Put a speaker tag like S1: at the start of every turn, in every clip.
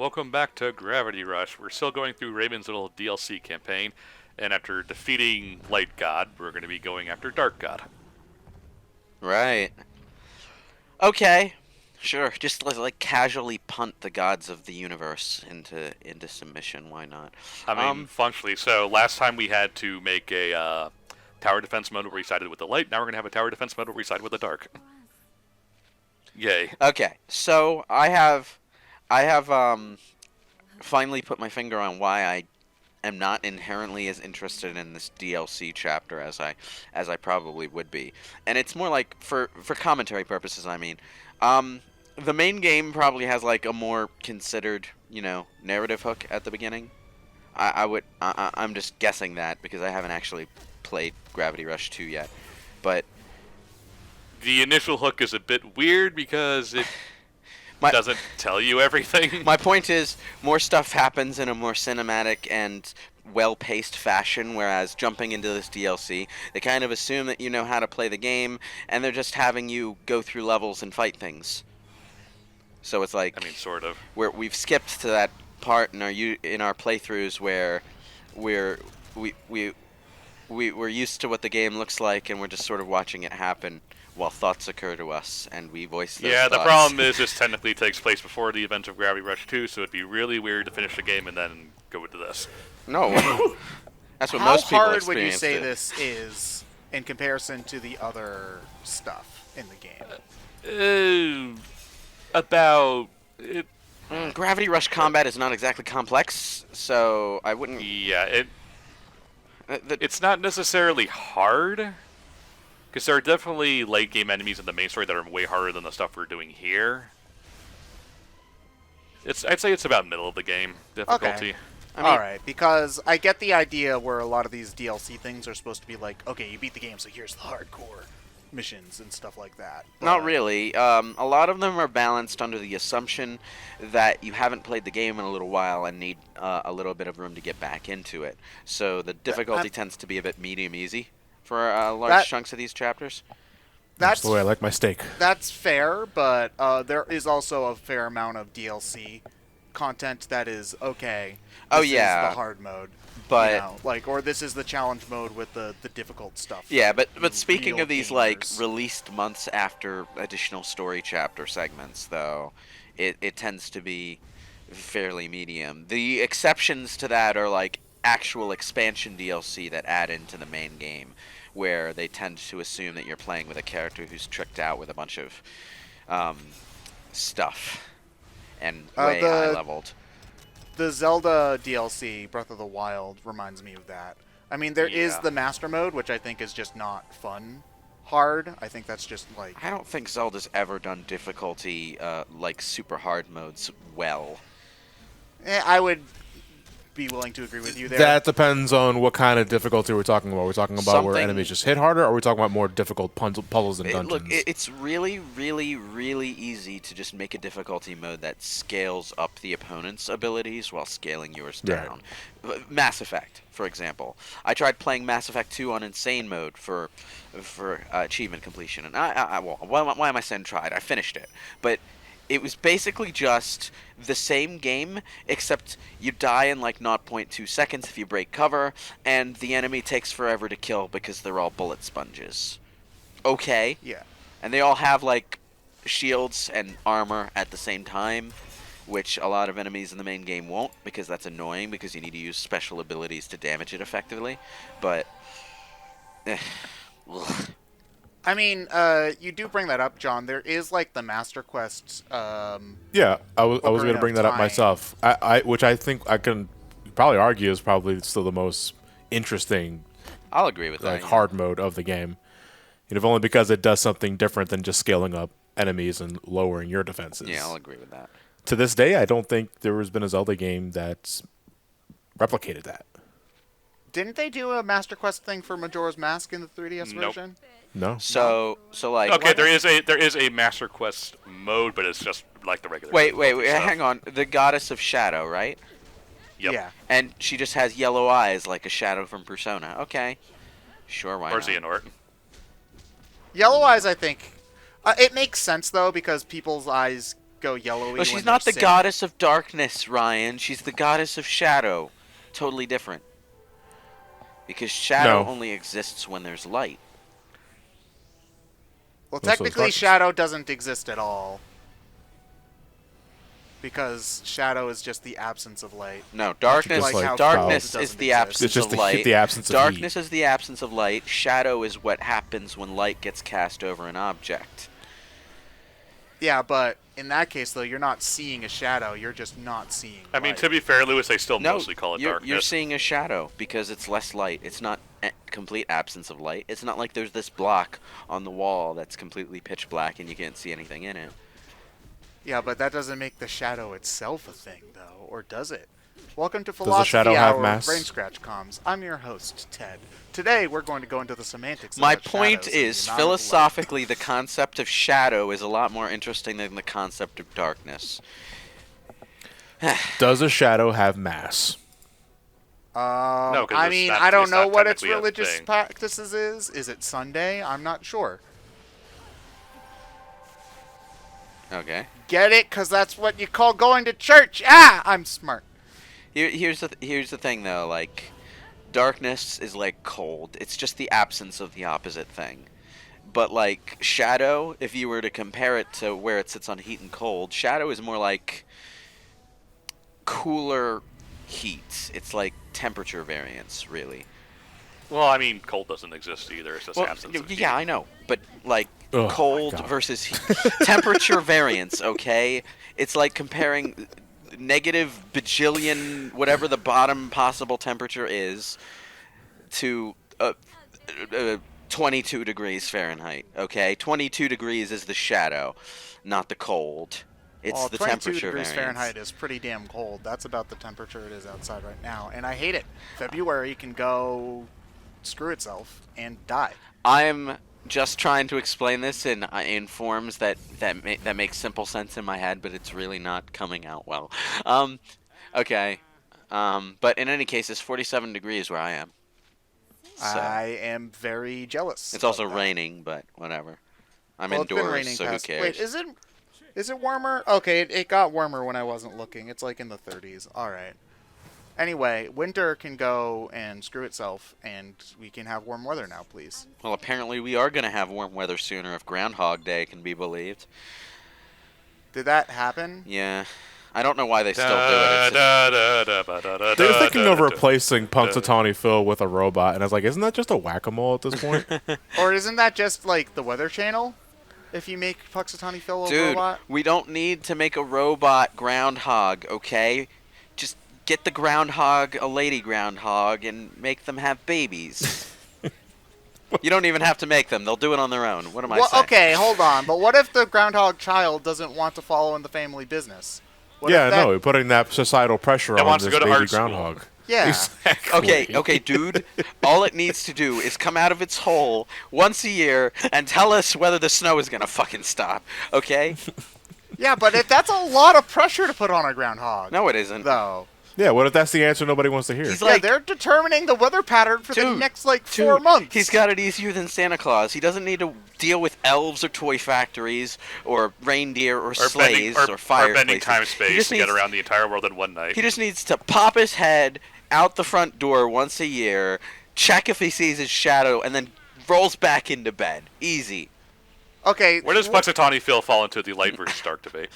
S1: welcome back to Gravity Rush. We're still going through Raven's little DLC campaign, and after defeating Light God, we're going to be going after Dark God.
S2: Right. Okay. Sure. Just like casually punt the gods of the universe into submission. Why not?
S1: I mean, functionally. So last time we had to make a tower defense mode where we sided with the light. Now we're going to have a tower defense mode where we side with the dark. Yay.
S2: Okay. So I have finally put my finger on why I am not inherently as interested in this DLC chapter as I probably would be, and it's more like for commentary purposes. I mean, the main game probably has like a more considered, narrative hook at the beginning. I'm just guessing that because I haven't actually played Gravity Rush 2 yet, but
S1: The initial hook is a bit weird because it doesn't tell you everything.
S2: my point is more stuff happens in a more cinematic and well-paced fashion, whereas jumping into this DLC, they kind of assume that you know how to play the game, and they're just having you go through levels and fight things. So it's like,
S1: I mean, sort of.
S2: we've skipped to that part in our playthroughs where we're used to what the game looks like, and we're just sort of watching it happen while thoughts occur to us, and we voice those
S1: Yeah, the
S2: thoughts.
S1: problem is this technically takes place before the event of Gravity Rush 2, so it'd be really weird to finish the game and then go into this.
S2: No, that's what
S3: How
S2: most people
S3: hard would you
S2: experience
S3: say
S2: it.
S3: this is in comparison to the other stuff in the game?
S1: About it.
S2: Gravity Rush combat is not exactly complex, so I wouldn't.
S1: Yeah,
S2: The,
S1: it's not necessarily hard, because there are definitely late game enemies in the main story that are way harder than the stuff we're doing here. I'd say it's about middle of the game difficulty.
S3: Okay.
S2: I mean,
S3: Alright, because I get the idea where a lot of these DLC things are supposed to be like, okay, you beat the game, so here's the hardcore missions and stuff like that.
S2: not
S3: But-
S2: really. A lot of them are balanced under the assumption that you haven't played the game in a little while and need a little bit of room to get back into it. So the difficulty tends to be a bit medium easy for large chunks of these chapters.
S3: That's
S4: the way I like my steak.
S3: That's fair, but there is also a fair amount of DLC content that is okay.
S2: Oh,
S3: This
S2: yeah.
S3: is the hard mode,
S2: But
S3: or this is the challenge mode with the difficult stuff.
S2: yeah, but
S3: You
S2: speaking
S3: real
S2: of these like
S3: gamers.
S2: released months after additional story chapter segments, though, it tends to be fairly medium. The exceptions to that are like actual expansion DLC that add into the main game, where they tend to assume that you're playing with a character who's tricked out with a bunch of stuff and way high leveled.
S3: The Zelda DLC, Breath of the Wild, reminds me of that. I mean, there is
S1: Yeah.
S3: the Master Mode, which I think is just not fun hard. I think that's just like...
S2: I don't think Zelda's ever done difficulty like super hard modes well.
S3: I would be willing to agree with you there.
S4: That depends on what kind of difficulty we're talking about. We're talking about where
S2: Something-
S4: enemies just hit harder, or are we talking about more difficult puzzles and dungeons?
S2: Look, it's really, really, really easy to just make a difficulty mode that scales up the opponent's abilities while scaling yours
S4: Right.
S2: down. Mass Effect, for example. I tried playing Mass Effect 2 on Insane mode for achievement completion, and why am I saying tried? I finished it, but it was basically just the same game, except you die in like 0.2 seconds if you break cover, and the enemy takes forever to kill because they're all bullet sponges. Okay.
S3: Yeah.
S2: And they all have like shields and armor at the same time, which a lot of enemies in the main game won't, because that's annoying because you need to use special abilities to damage it effectively. But ugh.
S3: I mean, you do bring that up, John. There is like the Master Quest.
S4: Yeah, I was
S3: Ocarina
S4: going to bring that up
S3: of
S4: myself. Which I think I can probably argue is probably still the most interesting
S2: I'll agree with that.
S4: like
S2: yeah.
S4: hard mode of the game. If only because it does something different than just scaling up enemies and lowering your defenses.
S2: Yeah, I'll agree with that.
S4: To this day, I don't think there has been a Zelda game that's replicated that.
S3: Didn't they do a Master Quest thing for Majora's Mask in the 3DS
S1: Nope.
S3: version?
S4: No.
S2: So like.
S1: Okay, there is a Master Quest mode, but it's just like the regular.
S2: Wait,
S1: stuff.
S2: hang on. The Goddess of Shadow, right?
S1: Yep.
S3: Yeah.
S2: And she just has yellow eyes like a Shadow from Persona. Okay. Sure, why
S1: Or
S2: not?
S1: Xehanort.
S3: Yellow Eyes, I think, it makes sense though because people's eyes go yellowy.
S2: Well, she's
S3: when
S2: not
S3: they're
S2: the
S3: sick.
S2: goddess of darkness, Ryan. She's the goddess of shadow. Totally different. Because shadow
S4: No.
S2: only exists when there's light.
S3: Well,
S4: Also, it's
S3: technically,
S4: darkness.
S3: shadow doesn't exist at all. Because shadow is just the absence of light.
S2: No, darkness.
S3: Like how
S2: darkness
S3: cold
S2: is
S3: doesn't
S2: the
S3: exist.
S2: absence
S4: It's just
S2: of light.
S4: the absence of
S2: Darkness
S4: heat.
S2: is the absence of light. Shadow is what happens when light gets cast over an object.
S3: Yeah, but in that case, though, you're not seeing a shadow. You're just not seeing
S1: I mean,
S3: light.
S1: to be fair, Lewis, they still
S2: No,
S1: mostly call it
S2: you're
S1: darkness.
S2: seeing a shadow because it's less light. It's not a complete absence of light. It's not like there's this block on the wall that's completely pitch black and you can't see anything in it.
S3: Yeah, but that doesn't make the shadow itself a thing, though, or does it? Welcome to
S4: the
S3: Philosophy
S4: shadow have
S3: Hour
S4: mass?
S3: of BrainScratch Comms. I'm your host, Ted. Today, we're going to go into the semantics
S2: My
S3: about
S2: point
S3: shadows and
S2: is,
S3: the amount of light.
S2: philosophically, the concept of shadow is a lot more interesting than the concept of darkness.
S4: Does a shadow have mass?
S1: No, 'cause
S3: I
S1: it's
S3: mean,
S1: not-
S3: I don't
S1: it's
S3: know
S1: not
S3: what its
S1: technically a
S3: religious
S1: thing.
S3: practices is. Is it Sunday? I'm not sure.
S2: Okay.
S3: Get it? Because that's what you call going to church. Ah, I'm smart.
S2: Here's the thing though, like darkness is like cold. It's just the absence of the opposite thing. But like shadow, if you were to compare it to where it sits on heat and cold, shadow is more like cooler heat. It's like temperature variance, really.
S1: Well, I mean, cold doesn't exist either. It's just
S2: Well,
S1: absence of heat.
S2: yeah, I know, but like
S4: Oh, my
S2: cold
S4: God.
S2: versus heat. Temperature variance, okay? It's like comparing negative bajillion, whatever the bottom possible temperature is, to 22 degrees Fahrenheit, okay? 22 degrees is the shadow, not the cold. It's
S3: Well,
S2: the
S3: 22
S2: temperature
S3: degrees
S2: variance.
S3: Fahrenheit is pretty damn cold. That's about the temperature it is outside right now, and I hate it. February can go screw itself and die.
S2: I'm just trying to explain this in forms that make simple sense in my head, but it's really not coming out well. Okay. But in any case, it's 47 degrees where I am. So
S3: I am very jealous.
S2: it's also
S3: of that.
S2: raining, but whatever. I'm
S3: Well, it's been
S2: indoors,
S3: raining
S2: so who
S3: past.
S2: cares?
S3: Wait, is it warmer? Okay, it got warmer when I wasn't looking. It's like in the 30s. All right. Anyway, winter can go and screw itself, and we can have warm weather now, please.
S2: Well, apparently we are going to have warm weather sooner if Groundhog Day can be believed.
S3: Did that happen?
S2: Yeah. I don't know why they still do it. It's just-
S4: They were thinking of replacing Punxsutawney Phil with a robot, and I was like, isn't that just a whack-a-mole at this point?
S3: Or isn't that just like the Weather Channel? If you make Punxsutawney Phil a
S2: Dude,
S3: robot?
S2: we don't need to make a robot groundhog, okay? Just get the groundhog a lady groundhog and make them have babies. You don't even have to make them. They'll do it on their own. What am I
S3: Well,
S2: saying?
S3: okay, hold on. But what if the groundhog child doesn't want to follow in the family business? What
S4: yeah,
S3: if that-
S4: no, we're putting that societal pressure
S1: It
S4: on
S1: wants to
S4: this
S1: go to
S4: baby
S1: art school.
S4: groundhog.
S3: Yeah.
S4: Exactly.
S2: Okay, dude. All it needs to do is come out of its hole once a year and tell us whether the snow is gonna fucking stop. Okay?
S3: Yeah, but that's a lot of pressure to put on a groundhog.
S2: No, it isn't.
S3: Though.
S4: Yeah, what if that's the answer nobody wants to hear?
S2: He's
S3: Yeah,
S2: like,
S3: they're determining the weather pattern for the
S2: Dude,
S3: next, 4
S2: dude,
S3: months.
S2: He's got it easier than Santa Claus. He doesn't need to deal with elves or toy factories or reindeer or sleighs or fireplaces.
S1: bending time space
S2: He just
S1: to get
S2: needs-
S1: around the entire world in one night.
S2: He just needs to pop his head out the front door once a year, check if he sees his shadow, and then rolls back into bed. Easy.
S3: Okay.
S1: Where does Punxsutawney Phil fall into the light versus dark debate?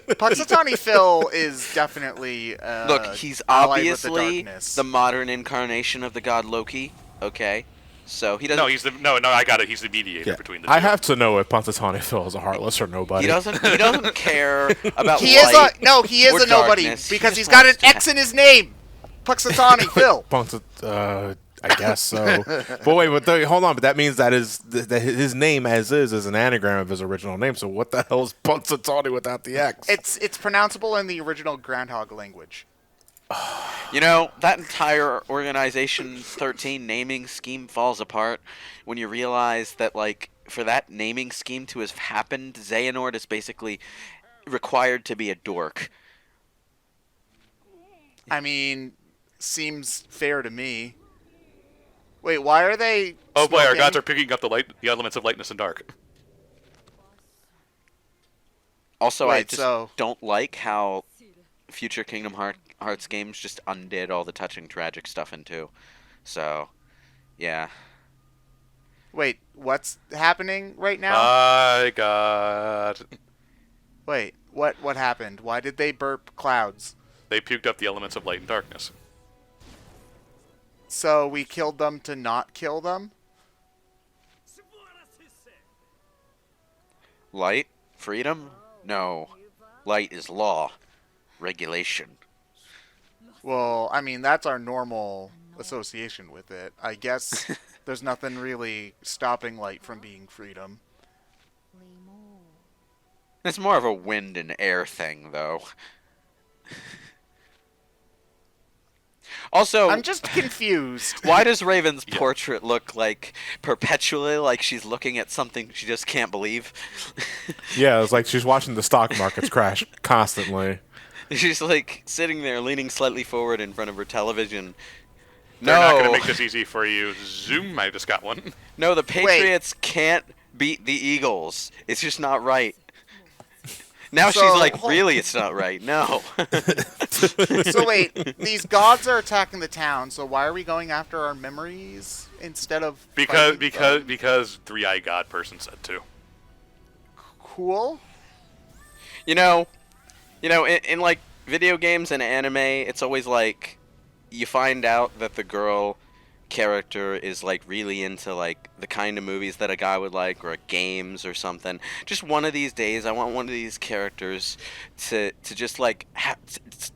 S3: Punxsutawney Phil is definitely
S2: Look, he's
S3: allied with the
S2: obviously
S3: darkness.
S2: the modern incarnation of the god Loki. Okay, so he doesn't.
S1: No, he's the no. I got it. He's the mediator
S4: Yeah.
S1: between the two.
S4: I have to know if Punxsutawney Phil is a heartless or nobody.
S2: He doesn't care about
S3: He is
S2: light.
S3: he is
S2: or
S3: a nobody
S2: darkness. He
S3: because
S2: just
S3: he's got an
S2: wants to
S3: X in his name. Punxsutawney Phil.
S4: I guess so. But wait, hold on. But that means that his name as is an anagram of his original name. So what the hell is Punxsutawney without the X?
S3: It's pronounceable in the original groundhog language.
S2: You know, that entire Organization 13 naming scheme falls apart when you realize that, like, for that naming scheme to have happened, Xehanort is basically required to be a dork.
S3: I mean, seems fair to me. Wait, why are they?
S1: Oh boy, our
S3: smoking?
S1: gods are picking up the elements of lightness and dark.
S2: Also, I
S3: Wait,
S2: just
S3: so
S2: don't like how future Kingdom Hearts games just undid all the touching tragic stuff in 2. So, yeah.
S3: wait, what's happening right now?
S1: My God.
S3: Wait, what happened? Why did they burp clouds?
S1: They puked up the elements of light and darkness.
S3: So we killed them to not kill them?
S2: Light? Freedom? No. Light is law. Regulation.
S3: Well, I mean, that's our normal association with it. I guess there's nothing really stopping light from being freedom.
S2: It's more of a wind and air thing, though. Also,
S3: I'm just confused.
S2: why does Raven's portrait look like perpetually like she's looking at something she just can't believe?
S4: Yeah, it's like she's watching the stock markets crash constantly.
S2: She's like sitting there leaning slightly forward in front of her television.
S1: They're not going to
S2: No,
S1: make this easy for you. Zoom, I just got one.
S2: no, the Patriots can't beat the Eagles. It's just not right. Now
S3: So,
S2: she's like,
S3: hold-
S2: really, it's not right. No.
S3: So wait, these gods are attacking the town, so why are we going after our memories instead of
S1: Because
S3: fighting them?
S1: because three-eyed god person said to.
S3: Cool?
S2: You know, in like video games and anime, it's always like you find out that the girl character is like really into like the kind of movies that a guy would like, or games or something. Just one of these days, I want one of these characters to just like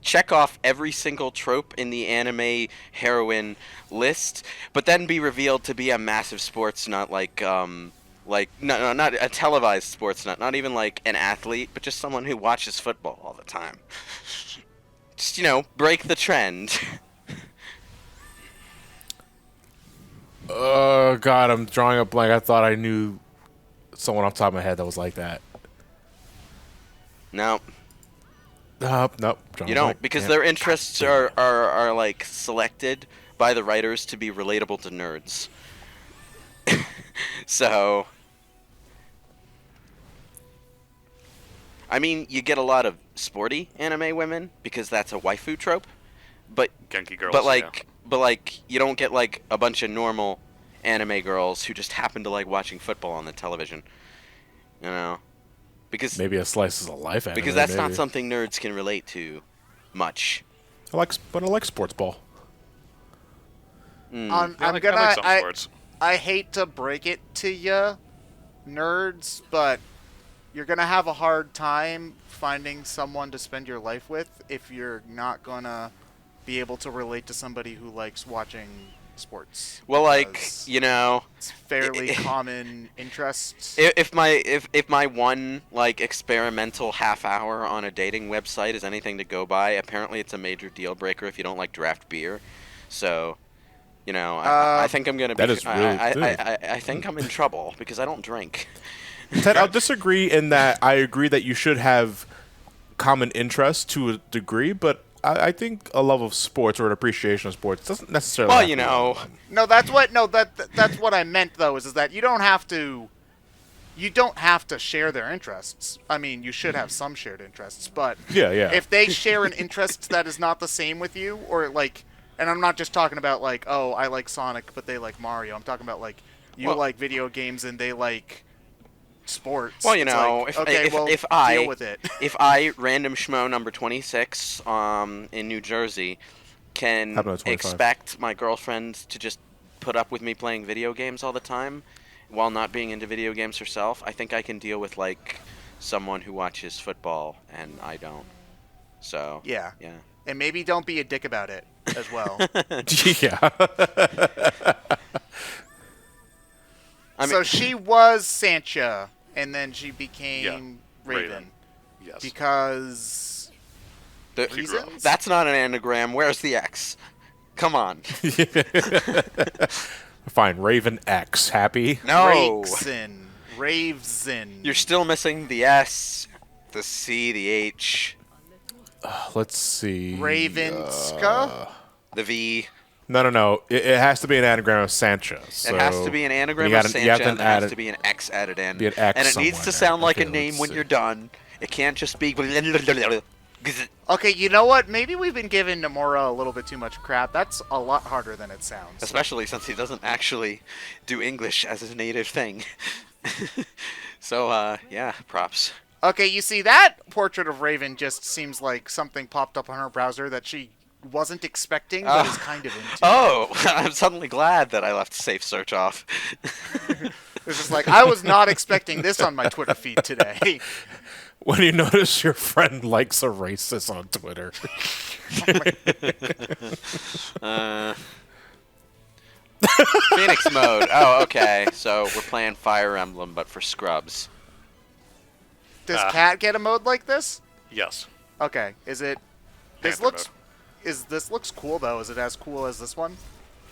S2: check off every single trope in the anime heroine list, but then be revealed to be a massive sports nut, like no, not a televised sports nut, not even like an athlete, but just someone who watches football all the time. Just, break the trend.
S4: Oh God, I'm drawing a blank. I thought I knew someone off the top of my head that was like that.
S2: No,
S4: Nope. Drawing
S2: you
S4: a
S2: don't,
S4: blank.
S2: because
S4: Damn.
S2: their interests are like selected by the writers to be relatable to nerds. So, I mean, you get a lot of sporty anime women because that's a waifu trope, but
S1: Genki girls.
S2: but you don't get like a bunch of normal anime girls who just happen to like watching football on the television, because
S4: Maybe a slice of life. Anime,
S2: because that's not
S4: maybe.
S2: something nerds can relate to much.
S4: I like sports ball.
S2: Mm.
S3: I'm
S1: I like
S3: gonna.
S1: some sports.
S3: I hate to break it to you, nerds, but you're gonna have a hard time finding someone to spend your life with if you're not gonna be able to relate to somebody who likes watching sports.
S2: Well, like,
S3: because it's fairly common interests.
S2: if my one like experimental half hour on a dating website is anything to go by, apparently it's a major deal breaker if you don't like draft beer. So, I think I'm gonna be.
S4: That is really
S2: I think I'm in trouble because I don't drink.
S4: Ted, I'll disagree in that I agree that you should have common interests to a degree, but I think a love of sports or an appreciation of sports doesn't necessarily.
S2: Well,
S4: have to be one.
S3: No, that's what I meant though. Is that you don't have to share their interests. I mean, you should have some shared interests, but
S4: Yeah.
S3: if they share an interest that is not the same with you, or like, and I'm not just talking about like, oh, I like Sonic, but they like Mario. I'm talking about like you
S2: Well-
S3: like video games and they like sports.
S2: Well,
S3: It's like,
S2: if
S3: okay, well,
S2: if
S3: deal with it.
S2: if I, random schmo number 26 in New Jersey, can
S4: Happened at 25.
S2: expect my girlfriend to just put up with me playing video games all the time while not being into video games herself, I think I can deal with like someone who watches football and I don't. So
S3: Yeah.
S2: yeah.
S3: And maybe don't be a dick about it as well.
S4: Yeah.
S2: I mean,
S3: So she was Sancha, and then she became Raven.
S1: Raven. Yes.
S3: Because
S2: the-
S1: She grew up.
S3: reasons?
S2: that's not an anagram. Where's the X? Come on.
S4: Fine. Raven X. Happy.
S2: No.
S3: Ravesin.
S2: You're still missing the S, the C, the H,
S4: Let's see.
S3: Ravenska?
S2: the V.
S4: No. It has to be an anagram of Sancha. So
S2: It has to be an anagram
S4: you
S2: of
S4: gotta- you
S2: Sancha,
S4: have to
S2: and there
S4: add
S2: has
S4: it-
S2: to be an X added in.
S4: be an X
S2: and it needs
S4: somewhere
S2: to
S4: there.
S2: sound like a
S4: Okay,
S2: name
S4: let's
S2: when
S4: see.
S2: you're done. It can't just be.
S3: Okay, you know what? Maybe we've been giving Nomura a little bit too much crap. That's a lot harder than it sounds.
S2: Especially since he doesn't actually do English as his native thing. So, yeah, props.
S3: Okay, you see, that portrait of Raven just seems like something popped up on her browser that she wasn't expecting, but is kind of into.
S2: Oh, I'm suddenly glad that I left safe search off.
S3: It's just like, I was not expecting this on my Twitter feed today.
S4: When you notice your friend likes a racist on Twitter.
S2: Phoenix mode. Oh, okay. So we're playing Fire Emblem, but for scrubs.
S3: Does Cat get a mode like this?
S1: Yes.
S3: Okay, is it... This
S1: Panther
S3: looks... This looks cool, though. Is it as cool as this one?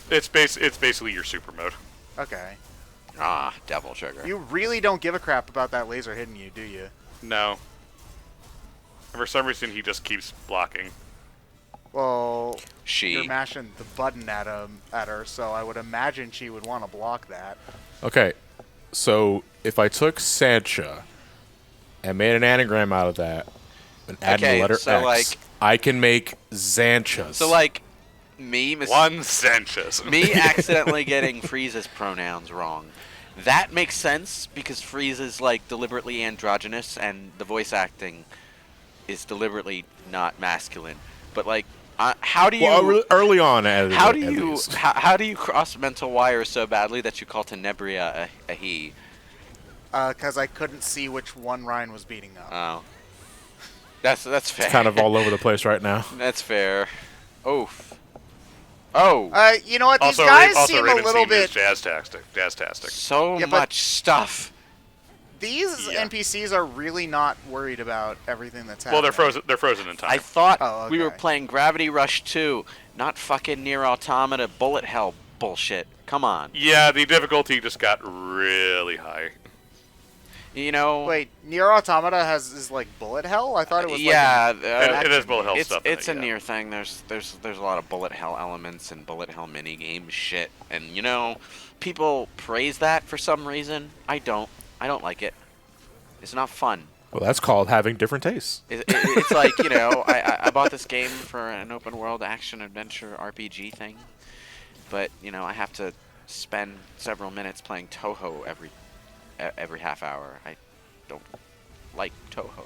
S1: It's basically your super mode.
S3: Okay.
S2: Ah, devil sugar.
S3: You really don't give a crap about that laser hitting you, do you?
S1: No. And for some reason, he just keeps blocking.
S3: Well,
S2: She.
S3: you're mashing the button at her, so I would imagine she would want to block that.
S4: Okay, so if I took Sancha and made an anagram out of that and added
S2: Okay,
S4: the letter
S2: so,
S4: X,
S2: like-
S4: I can make Xanchas.
S2: So, like, me...
S1: One Sanchez.
S2: Me accidentally getting Frieza's pronouns wrong. That makes sense because Frieza is like deliberately androgynous and the voice acting is deliberately not masculine. But like, how do you?
S4: Well, early on,
S2: how do
S4: at
S2: you?
S4: least.
S2: How do you cross mental wires so badly that you call Tenebria a he?
S3: Because I couldn't see which one Ryan was beating up.
S2: Oh, that's fair.
S4: It's kind of all over the place right now.
S2: That's fair. Oof. Oh.
S3: You know what? These
S1: Also,
S3: guys
S1: also
S3: seem a
S1: Raven's
S3: little
S1: team is
S3: bit...
S1: Jazztastic.
S2: So
S3: Yeah, but-
S2: much stuff.
S3: These
S1: Yeah.
S3: NPCs are really not worried about everything that's
S1: Well,
S3: happening.
S1: they're frozen in time.
S2: I thought
S3: Oh,
S2: we were
S3: okay.
S2: playing Gravity Rush 2, not fucking Near Automata bullet hell bullshit. Come on.
S1: Yeah, the difficulty just got really high.
S2: You know.
S3: Wait, Nier Automata is like bullet hell? I thought it was
S2: yeah,
S1: It is bullet hell
S2: it's
S1: stuff. in
S2: it's
S1: it,
S2: a
S1: yeah.
S2: near thing. There's a lot of bullet hell elements and bullet hell mini game shit, and you know, people praise that for some reason. I don't like it. It's not fun.
S4: Well, that's called having different tastes.
S2: It's like, you know, I bought this game for an open world action adventure RPG thing, but you know, I have to spend several minutes playing Toho every half hour. I don't like Toho.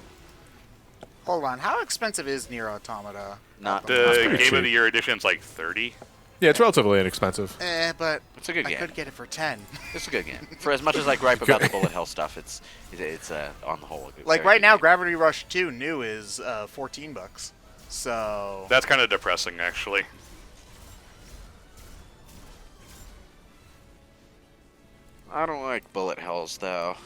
S3: Hold on, how expensive is Nier Automata?
S2: Not
S1: The
S4: pretty
S1: Game
S4: cheap.
S1: of the Year edition's like 30.
S4: Yeah, it's relatively inexpensive.
S3: But
S2: It's a good
S3: I
S2: game.
S3: could get it for 10.
S2: It's a good game. For as much as I gripe about the bullet hell stuff, it's on the whole a good,
S3: Like
S2: very
S3: right
S2: good
S3: now,
S2: game.
S3: Gravity Rush 2 new is $14. So
S1: That's kind of depressing, actually.
S2: I don't like bullet hells though.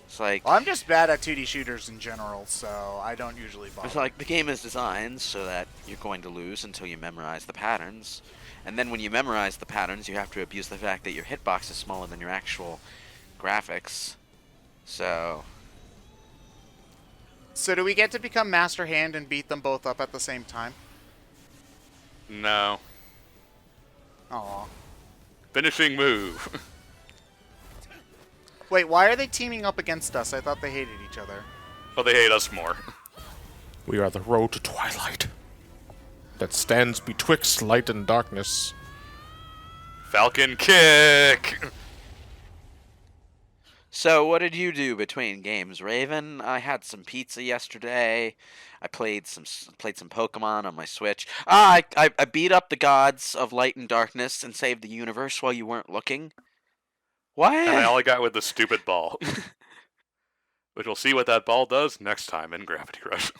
S2: It's like
S3: well, I'm just bad at 2D shooters in general, so I don't usually bother.
S2: it's like the game is designed so that you're going to lose until you memorize the patterns, and then when you memorize the patterns, you have to abuse the fact that your hitbox is smaller than your actual graphics. So
S3: So do we get to become Master Hand and beat them both up at the same time?
S1: No.
S3: Aw.
S1: Finishing move.
S3: Wait, why are they teaming up against us? I thought they hated each other.
S1: Well, they hate us more.
S4: We are the road to twilight that stands betwixt light and darkness.
S1: Falcon kick!
S2: So what did you do between games, Raven? I had some pizza yesterday. I played some Pokemon on my Switch. I beat up the gods of light and darkness and saved the universe while you weren't looking. What?
S1: And I only got with the stupid ball. Which we'll see what that ball does next time in Gravity Rush.